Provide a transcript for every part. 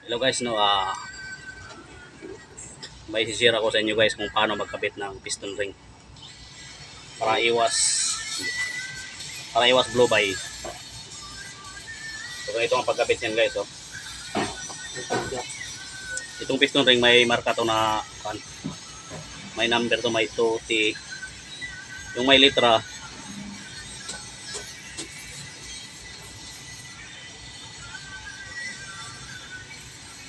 Hello guys, no, may sisira ko sa inyo guys kung paano magkabit ng piston ring para iwas blow by. So ito ang pagkabit niyan guys, oh. Itong piston ring may marka to na may number to, may 2T. Yung may litra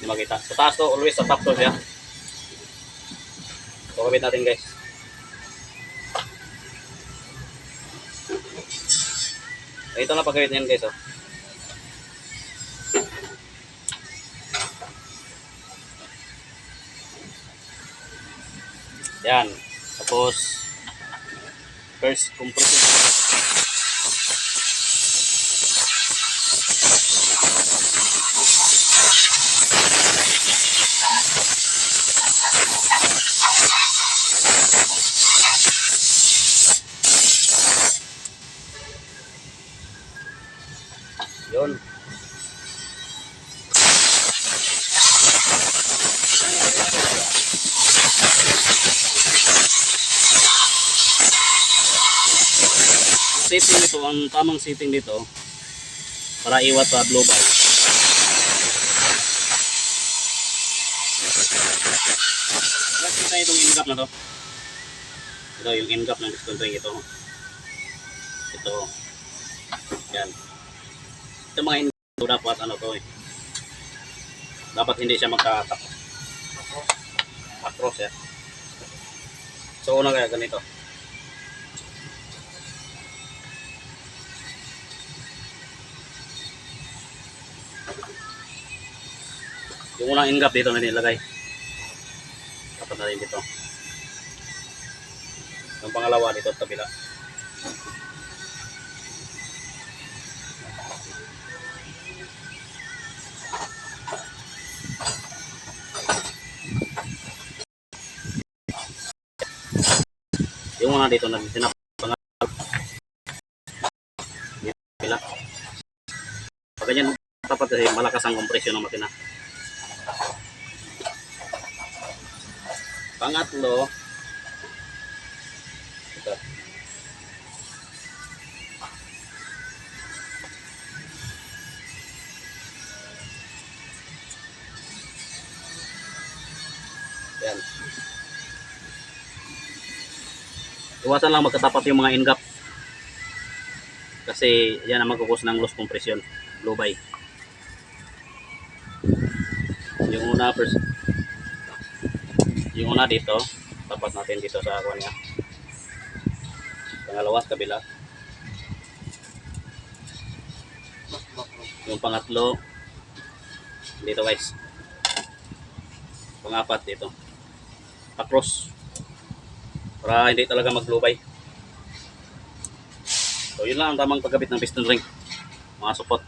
hindi makita. Sa taas to, always sa top to siya. So kabit natin guys. Ito na pagkabit niyan guys, oh. Yan. Tapos first compression. Yun. Setting nito, ang tamang setting dito para iwas sa blow by. Nakita itong end cap na to. Ito yung end cap ng piston ring ito. Ito. Yan. Ito mga end cap dapat ano to eh. Dapat hindi siya magka-across ya. So una kaya ganito. Yung unang end cap dito na nilagay. Dapat na rin dito. Yung pangalawa dito at kabila. Yung una dito na kabila. Pag ganyan dapat kasi malakas ang kompresyon ng makina. Pangatlo, ito. Yan. Iwasan lang magkatapat yung mga end cap. Kasi yan ang magkukos ng loss compression, blow by. Yung una dito, tapat natin dito sa ako niya. Pangalawa sa kabila. Yung pangatlo dito guys. Pangapat dito. Across. Para hindi talaga mag-blow by. So yun lang ang tamang pagkabit ng piston ring. Mga support.